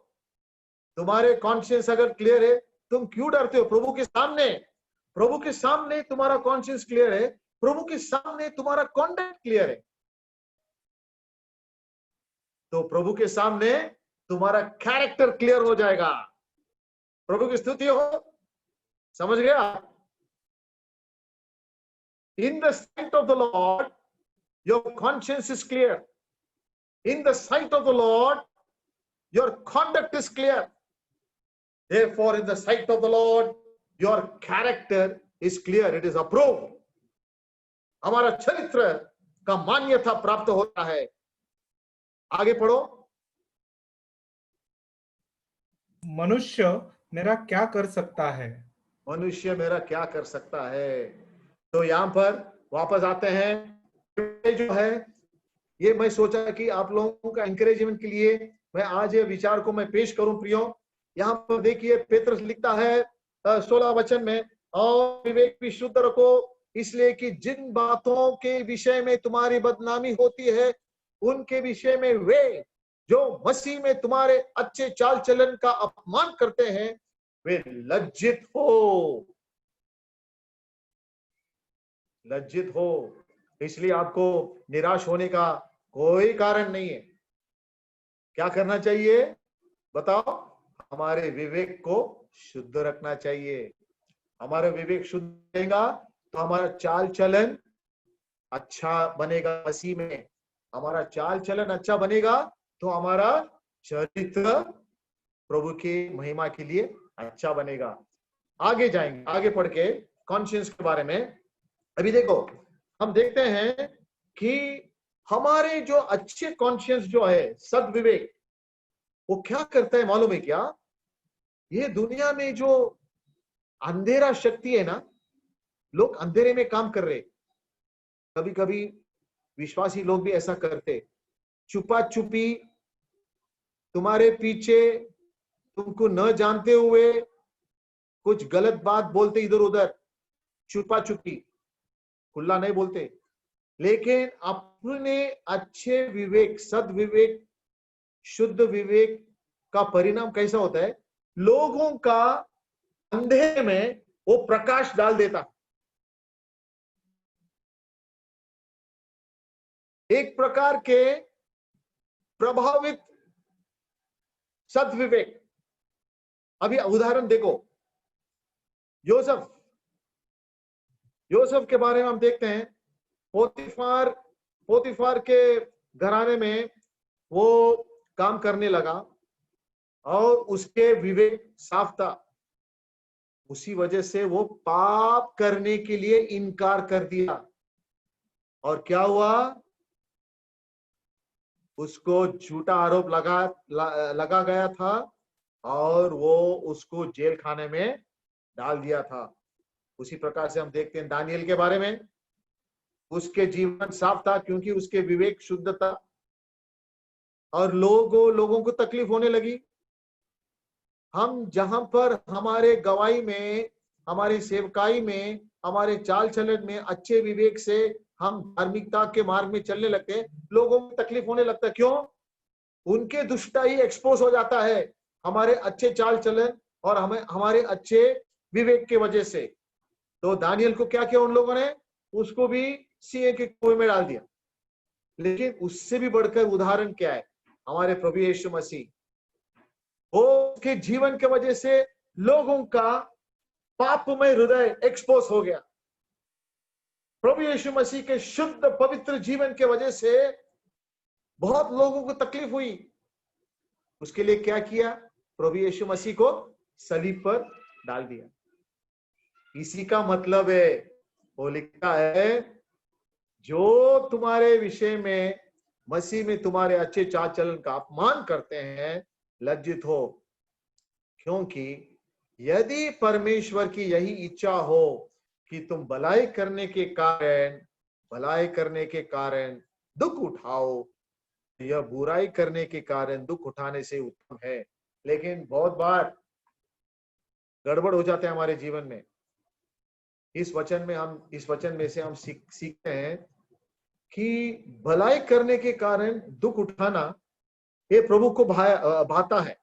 तुम्हारे कॉन्शियंस अगर क्लियर है, तुम क्यों डरते हो? प्रभु के सामने तुम्हारा कॉन्शियंस क्लियर है, प्रभु के सामने तुम्हारा कॉन्डक्ट क्लियर है, तो प्रभु के सामने तुम्हारा कैरेक्टर क्लियर हो जाएगा। प्रभु की स्तुति हो। समझ गया? In the sight of the Lord, your conscience is clear. In the sight of the Lord, your conduct is clear. Therefore, in the sight of the Lord, your character is clear. It is approved. हमारा चरित्र का मान्यता प्राप्त होता है। आगे पढ़ो। मनुष्य मेरा क्या कर सकता है? मनुष्य मेरा क्या कर सकता है? तो यहां पर वापस आते हैं। जो है ये मैं सोचा कि आप लोगों का एंकरेजमेंट के लिए मैं आज ये विचार को मैं पेश करूं। प्रियो, यहाँ पर देखिए पेत्रस लिखता है 16 वचन में, और विवेक भी शुद्ध रखो, इसलिए कि जिन बातों के विषय में तुम्हारी बदनामी होती है, उनके विषय में वे जो मसीह में तुम्हारे अच्छे चाल चलन का अपमान करते हैं, वे लज्जित हो। लज्जित हो। इसलिए आपको निराश होने का कोई कारण नहीं है। क्या करना चाहिए बताओ? हमारे विवेक को शुद्ध रखना चाहिए। हमारा विवेक शुद्ध रहेगा तो हमारा चाल चलन अच्छा बनेगा मसीह में। हमारा चाल चलन अच्छा बनेगा तो हमारा चरित्र प्रभु की महिमा के लिए अच्छा बनेगा। आगे जाएंगे, आगे पढ़ के कॉन्शियंस के बारे में। अभी देखो, हम देखते हैं कि हमारे जो अच्छे कॉन्शियंस जो है, सद्विवेक, वो क्या करता है मालूम है क्या? ये दुनिया में जो अंधेरा शक्ति है ना, लोग अंधेरे में काम कर रहे। कभी कभी विश्वासी लोग भी ऐसा करते, छुपा छुपी तुम्हारे पीछे, तुमको न जानते हुए कुछ गलत बात बोलते, इधर उधर छुपा छुपी, खुला नहीं बोलते। लेकिन अपने अच्छे विवेक, सद्विवेक, शुद्ध विवेक का परिणाम कैसा होता है? लोगों का अंधेरे में वो प्रकाश डाल देता। एक प्रकार के प्रभावित सद्विवेक। अभी उदाहरण देखो, योसेफ के बारे में हम देखते हैं। पोतीफार के घराने में वो काम करने लगा और उसके विवेक साफ था। उसी वजह से वो पाप करने के लिए इनकार कर दिया, और क्या हुआ? उसको झूठा आरोप लगा गया था और वो उसको जेल खाने में डाल दिया था। उसी प्रकार से हम देखते हैं दानियल के बारे में। उसके जीवन साफ था क्योंकि उसके विवेक शुद्ध था। और लोगों को तकलीफ होने लगी। हम जहां पर हमारे गवाही में, हमारी सेवकाई में, हमारे चाल चलन में अच्छे विवेक से हम धार्मिकता के मार्ग में चलने लगते हैं, लोगों को तकलीफ होने लगता है। क्यों? उनके दुष्टाई एक्सपोज हो जाता है हमारे अच्छे चाल चलन और हमारे अच्छे विवेक के वजह से। तो दानियल को क्या किया उन लोगों ने? उसको भी सिंह के कुएं में डाल दिया। लेकिन उससे भी बढ़कर उदाहरण क्या है? हमारे प्रभु यीशु मसीह। वो उसके जीवन के वजह से लोगों का पापमय हृदय एक्सपोज हो गया। प्रभु यीशु मसीह के शुद्ध पवित्र जीवन के वजह से बहुत लोगों को तकलीफ हुई। उसके लिए क्या किया? प्रभु यीशु मसीह को सलीब पर डाल दिया। इसी का मतलब है, वो लिखता है, जो तुम्हारे विषय में मसीह में तुम्हारे अच्छे चाल चलन का अपमान करते हैं, लज्जित हो, क्योंकि यदि परमेश्वर की यही इच्छा हो कि तुम भलाई करने के कारण दुख उठाओ, यह बुराई करने के कारण दुख उठाने से उत्तम है। लेकिन बहुत बार गड़बड़ हो जाते हैं हमारे जीवन में। इस वचन में से हम सीखते हैं कि भलाई करने के कारण दुख उठाना ये प्रभु को भाता है,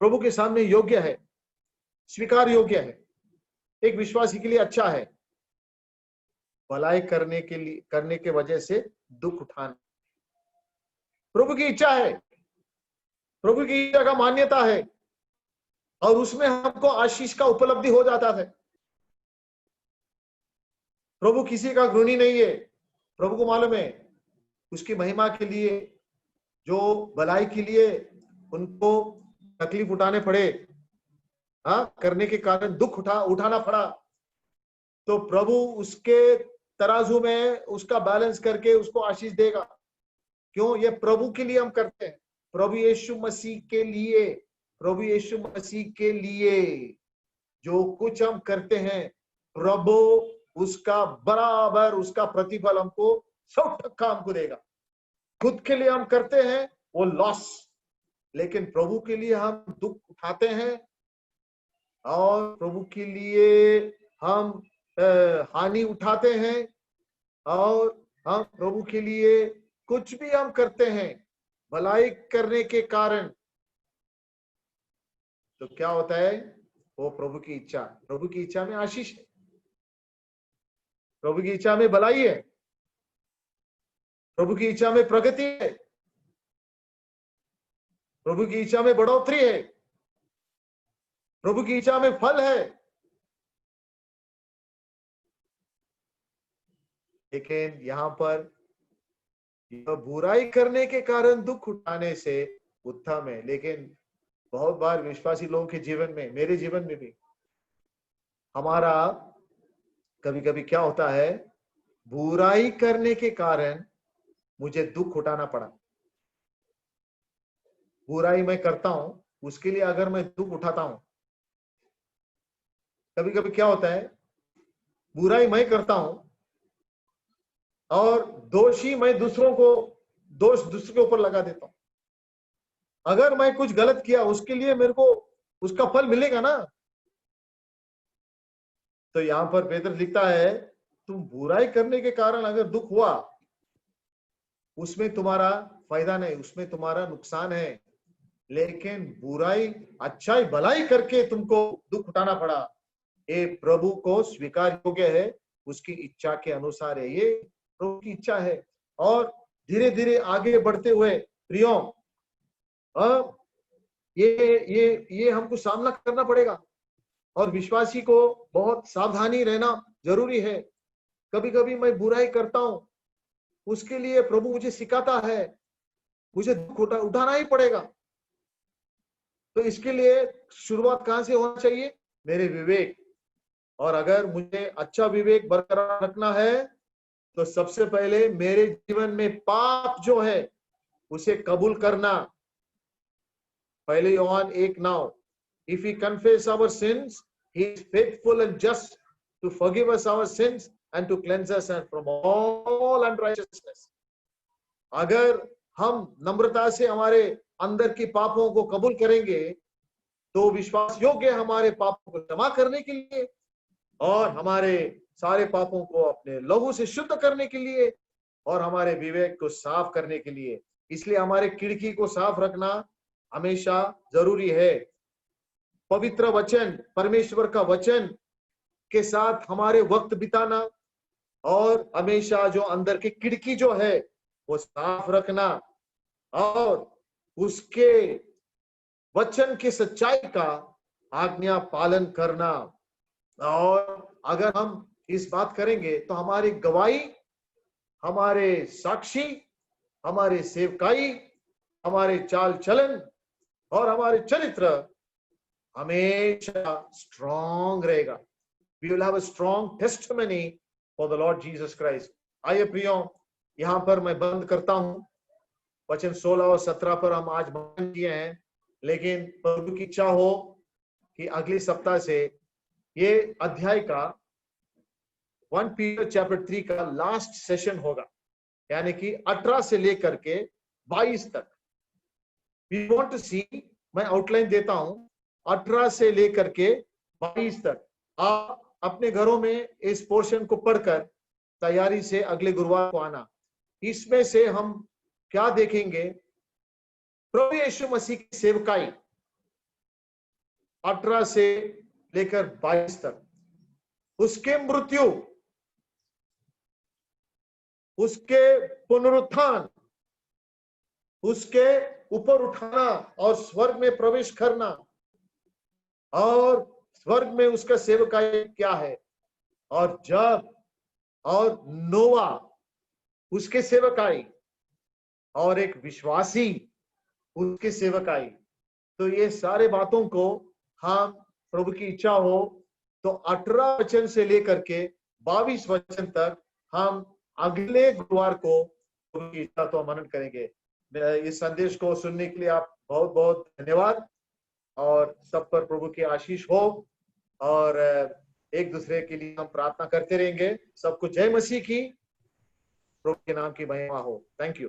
प्रभु के सामने योग्य है, स्वीकार योग्य है, एक विश्वासी के लिए अच्छा है। भलाई करने के वजह से दुख उठाना प्रभु की इच्छा है, प्रभु की इच्छा का मान्यता है, और उसमें हमको आशीष का उपलब्धि हो जाता है। प्रभु किसी का घृणी नहीं है। प्रभु को मालूम है उसकी महिमा के लिए, जो भलाई के लिए उनको तकलीफ उठाने पड़े, करने के कारण दुख उठाना पड़ा, तो प्रभु उसके तराजू में उसका बैलेंस करके उसको आशीष देगा। क्यों? ये प्रभु के लिए हम करते हैं, प्रभु यीशु मसीह के लिए। प्रभु यीशु मसीह के लिए जो कुछ हम करते हैं, प्रभु उसका बराबर उसका प्रतिफल हमको 100% हमको देगा। खुद के लिए हम करते हैं वो लॉस, लेकिन प्रभु के लिए हम दुख उठाते हैं और प्रभु के लिए हम हानि उठाते हैं, और हम प्रभु के लिए कुछ भी हम करते हैं भलाई करने के कारण, तो क्या होता है? वो प्रभु की इच्छा, प्रभु की इच्छा में आशीष है, प्रभु की इच्छा में भलाई है, प्रभु की इच्छा में प्रगति है, प्रभु की इच्छा में बढ़ोतरी है, प्रभु की इच्छा में फल है। लेकिन यहां पर यह बुराई करने के कारण दुख उठाने से उत्तम है। लेकिन बहुत बार विश्वासी लोगों के जीवन में, मेरे जीवन में भी, हमारा कभी कभी क्या होता है, बुराई करने के कारण मुझे दुख उठाना पड़ा। बुराई मैं करता हूं, उसके लिए अगर मैं दुख उठाता हूं, कभी कभी क्या होता है, बुराई मैं करता हूं और दोष दूसरे के ऊपर लगा देता हूं। अगर मैं कुछ गलत किया, उसके लिए मेरे को उसका फल मिलेगा ना। तो यहां पर पेत्र लिखता है, तुम बुराई करने के कारण अगर दुख हुआ, उसमें तुम्हारा फायदा नहीं, उसमें तुम्हारा नुकसान है। लेकिन बुराई, अच्छाई, भलाई करके तुमको दुख उठाना पड़ा, ये प्रभु को स्वीकार योग्य है, उसकी इच्छा के अनुसार है, ये प्रभु की इच्छा है। और धीरे धीरे आगे बढ़ते हुए प्रियो, ये हमको सामना करना पड़ेगा, और विश्वासी को बहुत सावधानी रहना जरूरी है। कभी कभी मैं बुराई करता हूं, उसके लिए प्रभु मुझे सिखाता है, मुझे दुख उठाना ही पड़ेगा। तो इसके लिए शुरुआत कहां से होना चाहिए? मेरे विवेक। और अगर मुझे अच्छा विवेक बरकरार रखना है, तो सबसे पहले मेरे जीवन में पाप जो है उसे कबूल करना। पहले Yohan 1:9, if we confess our sins, he is faithful and just to forgive us our sins and to cleanse us and from all unrighteousness. अगर हम नम्रता से हमारे अंदर की पापों को कबूल करेंगे तो विश्वास योग्य हमारे पापों को क्षमा करने के लिए और हमारे सारे पापों को अपने लहू से शुद्ध करने के लिए और हमारे विवेक को साफ करने के लिए। इसलिए हमारे खिड़की को साफ रखना हमेशा जरूरी है। पवित्र वचन, परमेश्वर का वचन के साथ हमारे वक्त बिताना और हमेशा जो अंदर की खिड़की जो है वो साफ रखना और उसके वचन की सच्चाई का आज्ञा पालन करना। और अगर हम इस बात करेंगे तो हमारी गवाही, हमारे साक्षी, हमारे सेवकाई, हमारे चाल चलन और हमारे चरित्र हमेशा स्ट्रॉन्ग रहेगा। We will have a strong testimony for the Lord Jesus Christ. आइए प्रियो, यहाँ पर मैं बंद करता हूँ। वचन 16 और 17 पर हम आज बंद किए हैं, लेकिन प्रभु की इच्छा हो कि अगले सप्ताह से ये अध्याय का 1 Peter chapter 3 का लास्ट सेशन होगा, यानी कि 18 से लेकर के 22 तक। We want to see, मैं आउटलाइन देता हूं, 18 से लेकर के 22 तक। आप अपने घरों में इस पोर्शन को पढ़कर तैयारी से अगले गुरुवार को आना। इसमें से हम क्या देखेंगे? प्रभु यीशु मसीह की सेवकाई 18 से लेकर 22 तक, उसके मृत्यु, उसके पुनरुत्थान, उसके ऊपर उठाना और स्वर्ग में प्रवेश करना और स्वर्ग में उसका सेवकाई क्या है, और जब और नोवा उसके सेवकाई और एक विश्वासी उसके सेवकाई। तो ये सारे बातों को हम प्रभु की इच्छा हो तो 18 वचन से लेकर के 22 वचन तक हम अगले गुरुवार को प्रभु की इच्छा तो मनन करेंगे। इस संदेश को सुनने के लिए आप बहुत बहुत धन्यवाद और सब पर प्रभु की आशीष हो और एक दूसरे के लिए हम प्रार्थना करते रहेंगे। सबको जय मसीह की, प्रभु के नाम की महिमा हो। Thank you.